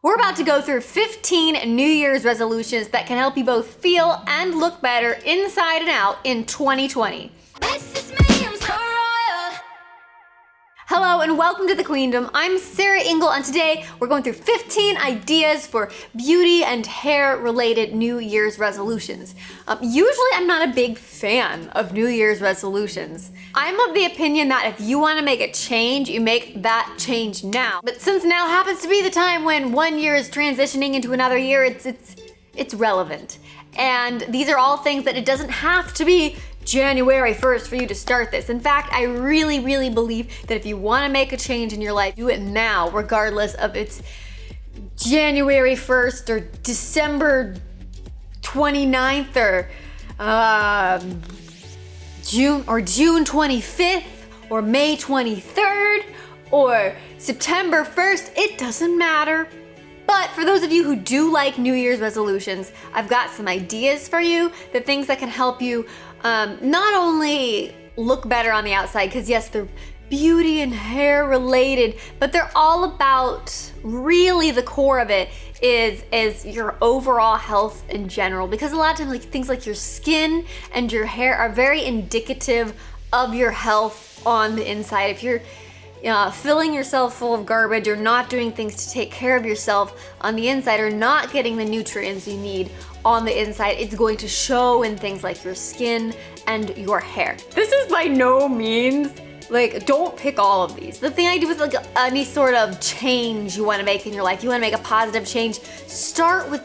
We're about to go through 15 New Year's resolutions that can help you both feel and look better inside and out in 2020. This is me, I'm so royal. Hello and welcome to the Queendom. I'm Sarah Ingle and today we're going through 15 ideas for beauty and hair related New Year's resolutions. Usually I'm not a big fan of New Year's resolutions. I'm of the opinion that if you want to make a change, you make that change now. But since now happens to be the time when one year is transitioning into another year, it's relevant. And these are all things that it doesn't have to be January 1st for you to start this. In fact, I really believe that if you want to make a change in your life, do it now, regardless of it's January 1st or December 29th or June 25th or May 23rd or September 1st. It doesn't matter. But for those of you who do like New Year's resolutions, I've got some ideas for you, the things that can help you not only look better on the outside, because yes, they're beauty and hair related, but they're all about, really the core of it is your overall health in general. Because a lot of times like things like your skin and your hair are very indicative of your health on the inside. If you're filling yourself full of garbage, or not doing things to take care of yourself on the inside, or not getting the nutrients you need on the inside, it's going to show in things like your skin and your hair. This is by no means, don't pick all of these. The thing I do with any sort of change you want to make in your life, you want to make a positive change, start with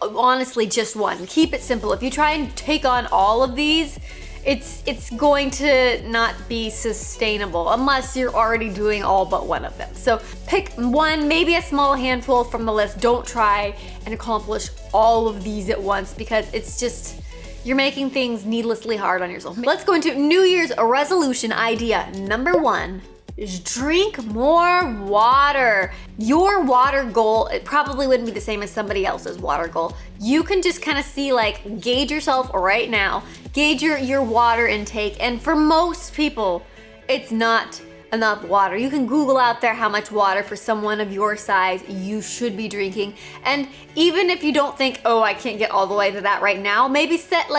honestly just one. Keep it simple. If you try and take on all of these, it's going to not be sustainable unless you're already doing all but one of them. So pick one, maybe a small handful from the list. Don't try and accomplish all of these at once, because it's just, you're making things needlessly hard on yourself. Let's go into New Year's resolution idea number 1. Is drink more water. Your water goal, it probably wouldn't be the same as somebody else's water goal. You can just kind of see, gauge yourself right now, gauge your water intake, and for most people, it's not enough water. You can Google out there how much water for someone of your size you should be drinking. And even if you don't think, oh, I can't get all the way to that right now, maybe set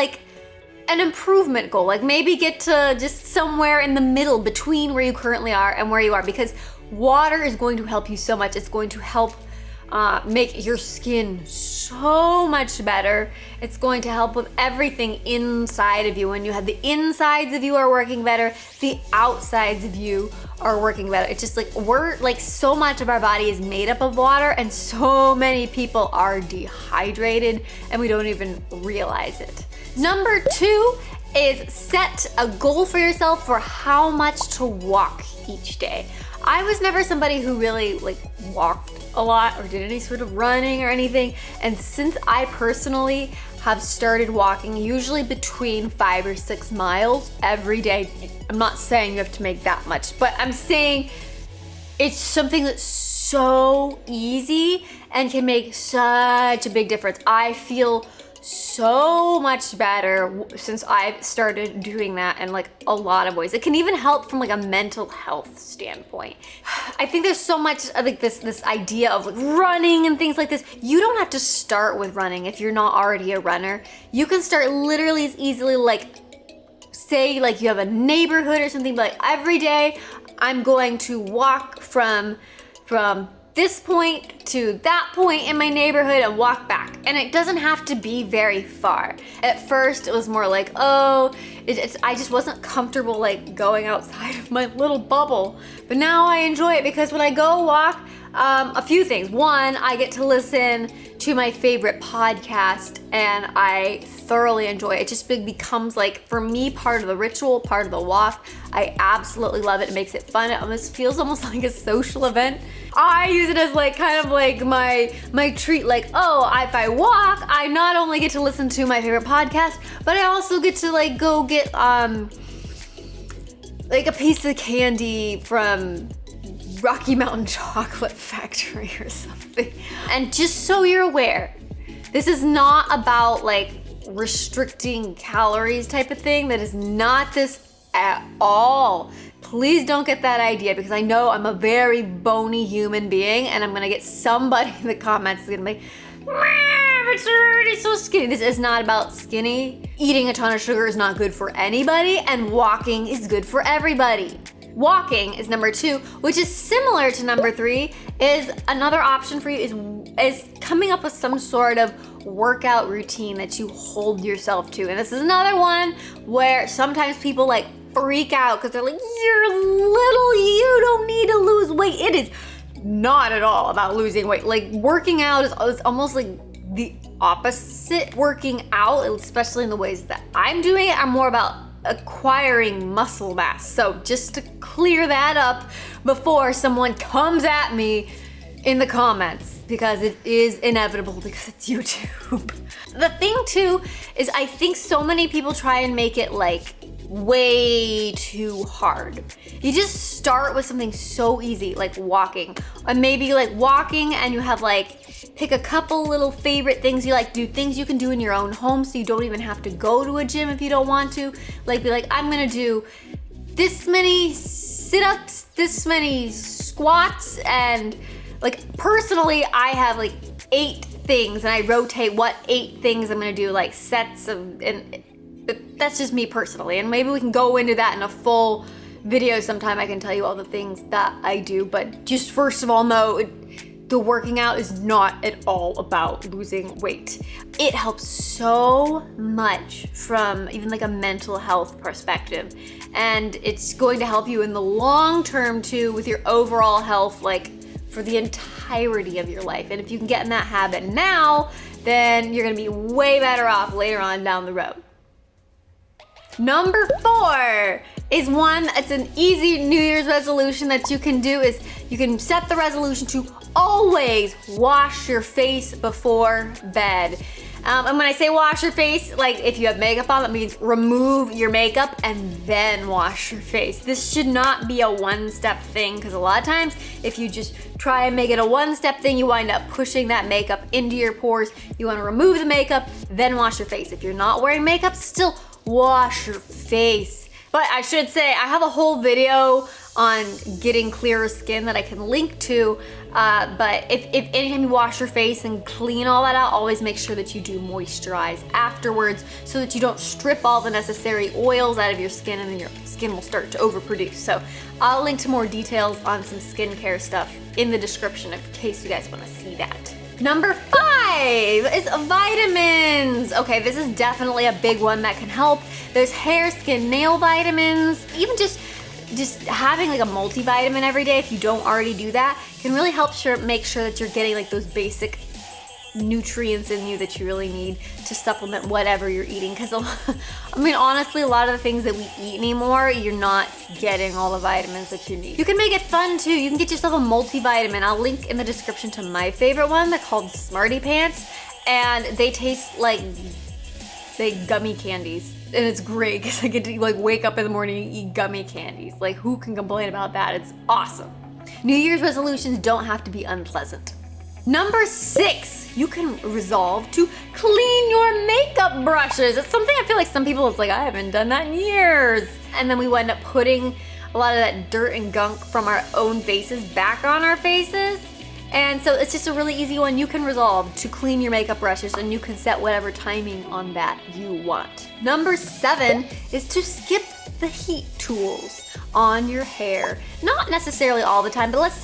an improvement goal, maybe get to just somewhere in the middle between where you currently are and where you are, because water is going to help you so much. It's going to help make your skin so much better. It's going to help with everything inside of you. When you have the insides of you are working better, the outsides of you are working better. It's just we're so much of our body is made up of water, and so many people are dehydrated and we don't even realize it. Number 2 is set a goal for yourself for how much to walk each day. I was never somebody who really walked a lot or did any sort of running or anything. And since I personally have started walking usually between 5 or 6 miles every day, I'm not saying you have to make that much, but I'm saying it's something that's so easy and can make such a big difference. I feel so much better since I've started doing that in a lot of ways. It can even help from a mental health standpoint. I think there's so much of this idea of running and things like this. You don't have to start with running if you're not already a runner. You can start literally as easily say you have a neighborhood or something, but every day I'm going to walk from this point to that point in my neighborhood and walk back. And it doesn't have to be very far. At first it was more I just wasn't comfortable going outside of my little bubble. But now I enjoy it, because when I go walk, a few things. One, I get to listen to my favorite podcast and I thoroughly enjoy it. It just becomes for me, part of the ritual, part of the walk. I absolutely love it. It makes it fun. It almost feels like a social event. I use it as my treat. If I walk, I not only get to listen to my favorite podcast, but I also get to go get a piece of candy from Rocky Mountain Chocolate Factory or something. And just so you're aware, this is not about restricting calories type of thing. That is not this at all. please don't get that idea, because I know I'm a very bony human being, and I'm gonna get somebody in the comments that's gonna be it's already so skinny. This is not about skinny. Eating a ton of sugar is not good for anybody, and walking is good for everybody. Walking is number 2, which is similar to number 3, is another option for you is coming up with some sort of workout routine that you hold yourself to. And this is another one where sometimes people like freak out because they're like, you're little, you don't need to lose weight. It is not at all about losing weight. Like, working out is almost like the opposite. Working out, especially in the ways that I'm doing it, are more about acquiring muscle mass. So just to clear that up before someone comes at me in the comments, because it is inevitable, because it's YouTube. The thing too is I think so many people try and make it like way too hard. You just start with something so easy like walking, or maybe like walking and you have like, pick a couple little favorite things you like, do things you can do in your own home so you don't even have to go to a gym if you don't want to. Like, be like, I'm gonna do this many sit-ups, this many squats, and like personally I have like 8 things and I rotate what 8 things I'm gonna do, like sets of, and that's just me personally, and maybe we can go into that in a full video sometime. I can tell you all the things that I do, but just first of all, know the working out is not at all about losing weight. It helps so much from even like a mental health perspective, and it's going to help you in the long term too with your overall health, like for the entirety of your life. And if you can get in that habit now, then you're gonna be way better off later on down the road. Number 4 is one, it's an easy New Year's resolution that you can do, is you can set the resolution to always wash your face before bed. And when I say wash your face, like if you have makeup on, that means remove your makeup and then wash your face. This should not be a one-step thing, because a lot of times if you just try and make it a one-step thing, you wind up pushing that makeup into your pores. You want to remove the makeup, then wash your face. If you're not wearing makeup, still wash your face. But I should say, I have a whole video on getting clearer skin that I can link to, but if anytime you wash your face and clean all that out, always make sure that you do moisturize afterwards so that you don't strip all the necessary oils out of your skin, and then your skin will start to overproduce. So I'll link to more details on some skincare stuff in the description in case you guys want to see that. Number 5 is vitamins. Okay, this is definitely a big one that can help. There's hair, skin, nail vitamins. Even just having like a multivitamin every day, if you don't already do that, can really help make sure that you're getting like those basic nutrients in you that you really need to supplement whatever you're eating. Because I mean, honestly, a lot of the things that we eat anymore, you're not getting all the vitamins that you need. You can make it fun too. You can get yourself a multivitamin. I'll link in the description to my favorite one. They're called Smarty Pants, and they taste like gummy candies. And it's great because I get to like wake up in the morning and eat gummy candies. Like, who can complain about that? It's awesome. New Year's resolutions don't have to be unpleasant. Number 6, you can resolve to clean your makeup brushes. It's something I feel like some people, it's like, I haven't done that in years. And then we wind up putting a lot of that dirt and gunk from our own faces back on our faces. And so it's just a really easy one. You can resolve to clean your makeup brushes, and you can set whatever timing on that you want. Number 7 is to skip the heat tools on your hair. Not necessarily all the time, but let's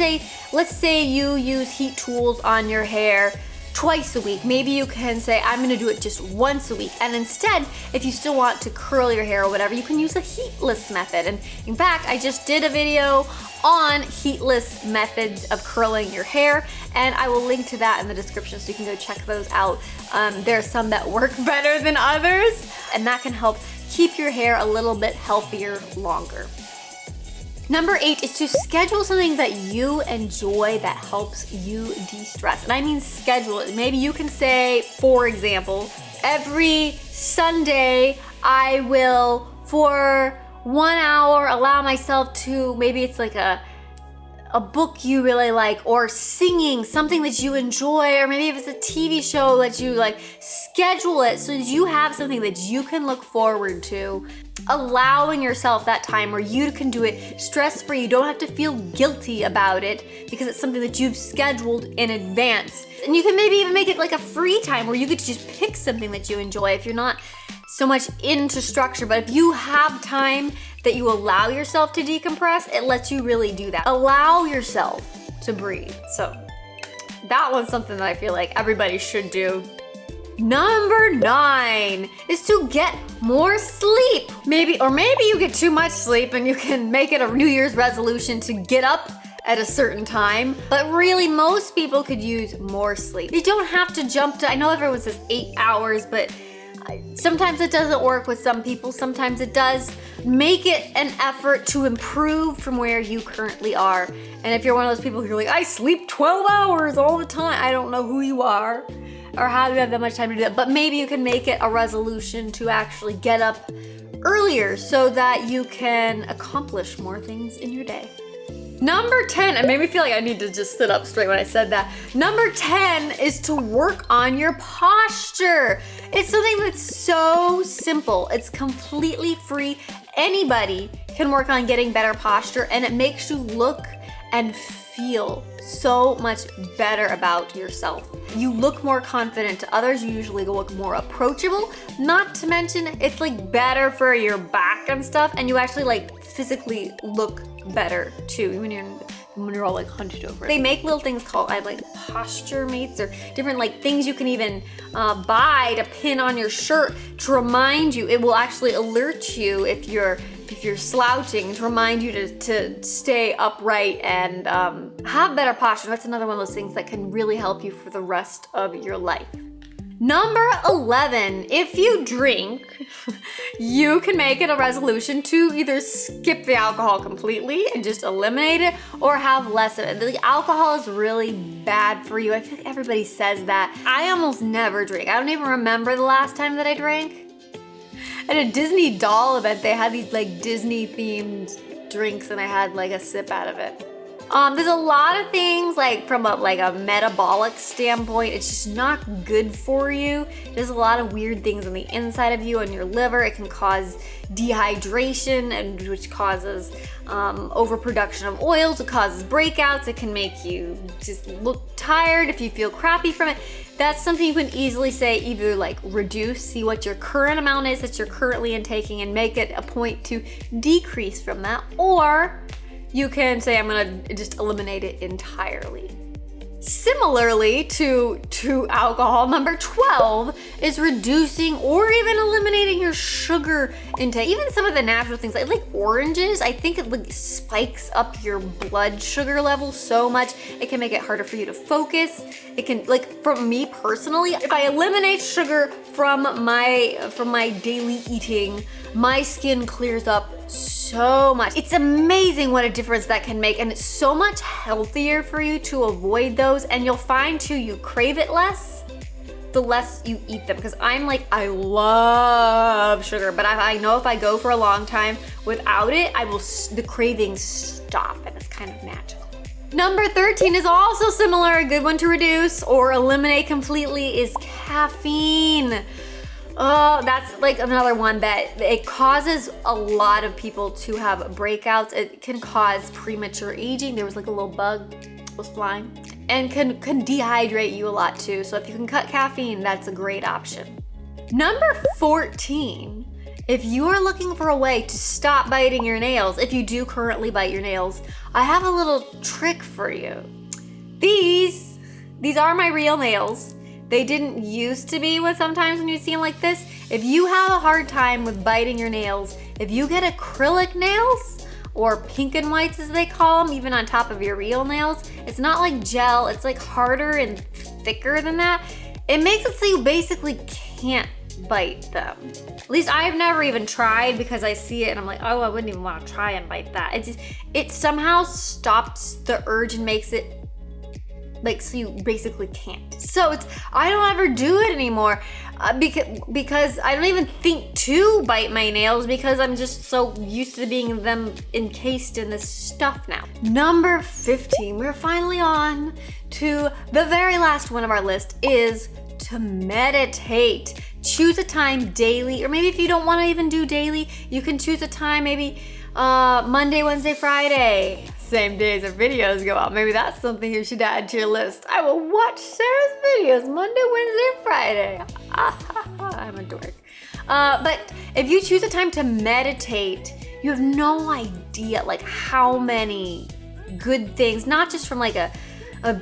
say you use heat tools on your hair twice a week. Maybe you can say, I'm gonna do it just once a week. And instead, if you still want to curl your hair or whatever, you can use a heatless method. And in fact, I just did a video on heatless methods of curling your hair, and I will link to that in the description so you can go check those out. There are some that work better than others, and that can help keep your hair a little bit healthier longer. Number 8 is to schedule something that you enjoy that helps you de-stress. And I mean schedule it. Maybe you can say, for example, every Sunday I will, for 1 hour, allow myself to, maybe it's like a a book you really like, or singing, something that you enjoy, or maybe if it's a TV show that you like, schedule it so that you have something that you can look forward to. Allowing yourself that time where you can do it stress-free. You don't have to feel guilty about it because it's something that you've scheduled in advance. And you can maybe even make it like a free time where you get to just pick something that you enjoy if you're not so much into structure. But if you have time that you allow yourself to decompress, it lets you really do that. Allow yourself to breathe. So that was something that I feel like everybody should do. Number 9 is to get more sleep. Maybe you get too much sleep and you can make it a New Year's resolution to get up at a certain time, but really most people could use more sleep. You don't have to jump to, I know everyone says 8 hours, but sometimes it doesn't work with some people, sometimes it does. Make it an effort to improve from where you currently are. And if you're one of those people who are like, I sleep 12 hours all the time, I don't know who you are or how you have that much time to do that, but maybe you can make it a resolution to actually get up earlier so that you can accomplish more things in your day. Number 10, it made me feel like I need to just sit up straight when I said that. Number 10 is to work on your posture. It's something that's so simple. It's completely free. Anybody can work on getting better posture, and it makes you look and feel so much better about yourself. You look more confident to others. You usually look more approachable. Not to mention, it's like better for your back and stuff, and you actually like physically look better too when you're all like hunched over. They make little things called like posture mates or different like things you can even buy to pin on your shirt to remind you. It will actually alert you if you're slouching to remind you to stay upright and have better posture. That's another one of those things that can really help you for the rest of your life. Number 11, if you drink, you can make it a resolution to either skip the alcohol completely and just eliminate it or have less of it. The alcohol is really bad for you. I feel like everybody says that. I almost never drink. I don't even remember the last time that I drank. At a Disney doll event, they had these like Disney themed drinks and I had like a sip out of it. There's a lot of things like from a metabolic standpoint, it's just not good for you. There's a lot of weird things on the inside of you and your liver. It can cause dehydration, and which causes overproduction of oils. It causes breakouts. It can make you just look tired if you feel crappy from it. That's something you can easily say, either like reduce, see what your current amount is that you're currently intaking and make it a point to decrease from that, or you can say, I'm gonna just eliminate it entirely. Similarly to alcohol, number 12 is reducing or even eliminating your sugar intake. Even some of the natural things like oranges, I think it like spikes up your blood sugar level so much. It can make it harder for you to focus. It can, like, for me personally, if I eliminate sugar from my daily eating, my skin clears up so much. It's amazing what a difference that can make, and it's so much healthier for you to avoid those, and you'll find too you crave it less the less you eat them, because I love sugar, but I know if I go for a long time without it, the cravings stop, and it's kind of magical. Number 13 is also similar. A good one to reduce or eliminate completely is caffeine. Oh, that's like another one that it causes a lot of people to have breakouts. It can cause premature aging. There was like a little bug was flying, and can dehydrate you a lot too. So if you can cut caffeine, that's a great option. Number 14, if you are looking for a way to stop biting your nails, if you do currently bite your nails, I have a little trick for you. These are my real nails. They didn't used to be sometimes when you see them like this. If you have a hard time with biting your nails, if you get acrylic nails, or pink and whites as they call them, even on top of your real nails, it's not like gel, it's like harder and thicker than that. It makes it so you basically can't bite them. At least I've never even tried, because I see it and I'm like, oh, I wouldn't even want to try and bite that. It somehow stops the urge and makes it Like, so you basically can't. So I don't ever do it anymore because I don't even think to bite my nails because I'm just so used to being them encased in this stuff now. Number 15, we're finally on to the very last one of our list, is to meditate. Choose a time daily, or maybe if you don't want to even do daily, you can choose a time maybe Monday, Wednesday, Friday. Same days our videos go out. Maybe that's something you should add to your list. I will watch Sarah's videos Monday, Wednesday, Friday. I'm a dork. But if you choose a time to meditate, you have no idea like how many good things, not just from like a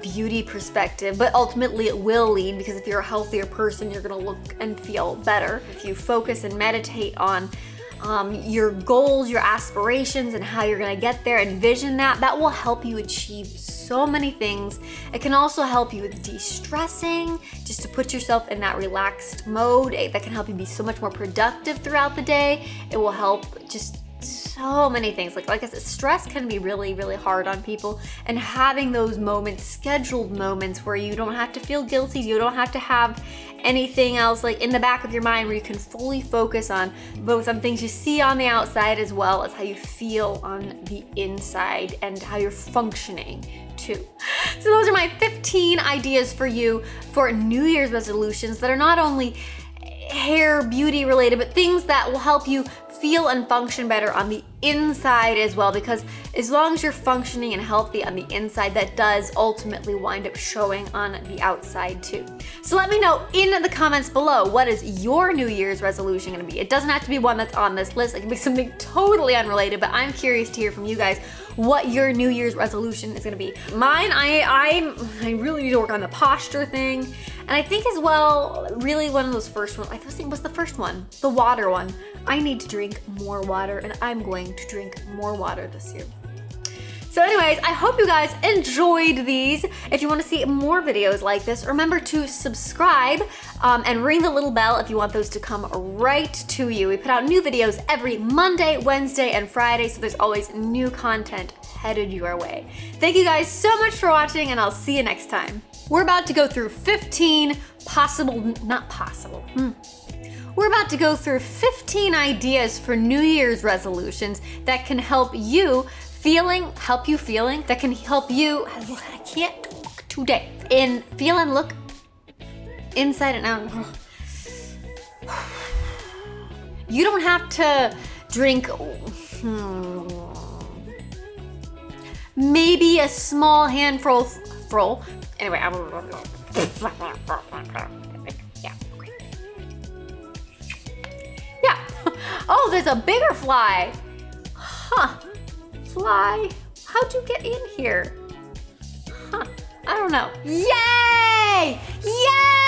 beauty perspective, but ultimately it will lead, because if you're a healthier person, you're gonna look and feel better. If you focus and meditate on your goals, your aspirations, and how you're gonna get there, envision that will help you achieve so many things. It can also help you with de-stressing, just to put yourself in that relaxed mode. That can help you be so much more productive throughout the day. It will help just so many things. Like I said, stress can be really, really hard on people, and having those moments, scheduled moments where you don't have to feel guilty, you don't have to have anything else like in the back of your mind, where you can fully focus on both on things you see on the outside as well as how you feel on the inside and how you're functioning too. So those are my 15 ideas for you for New Year's resolutions that are not only hair, beauty related, but things that will help you feel and function better on the inside as well, because as long as you're functioning and healthy on the inside, that does ultimately wind up showing on the outside too. So let me know in the comments below, what is your New Year's resolution gonna be? It doesn't have to be one that's on this list. It can be something totally unrelated, but I'm curious to hear from you guys what your New Year's resolution is gonna be. Mine, I really need to work on the posture thing. And I think as well, really one of those first ones, I think was the first one, the water one. I need to drink more water, and I'm going to drink more water this year. So anyways, I hope you guys enjoyed these. If you want to see more videos like this, remember to subscribe and ring the little bell if you want those to come right to you. We put out new videos every Monday, Wednesday, and Friday, so there's always new content headed your way. Thank you guys so much for watching, and I'll see you next time. We're about to go through 15 We're about to go through 15 ideas for New Year's resolutions that can help you feeling, that can help you, I can't talk today, in feel and look inside and out. You don't have to drink, maybe a small handful, anyway, yeah. Oh, there's a bigger fly. Huh. Fly. How'd you get in here? Huh. I don't know. Yay! Yay!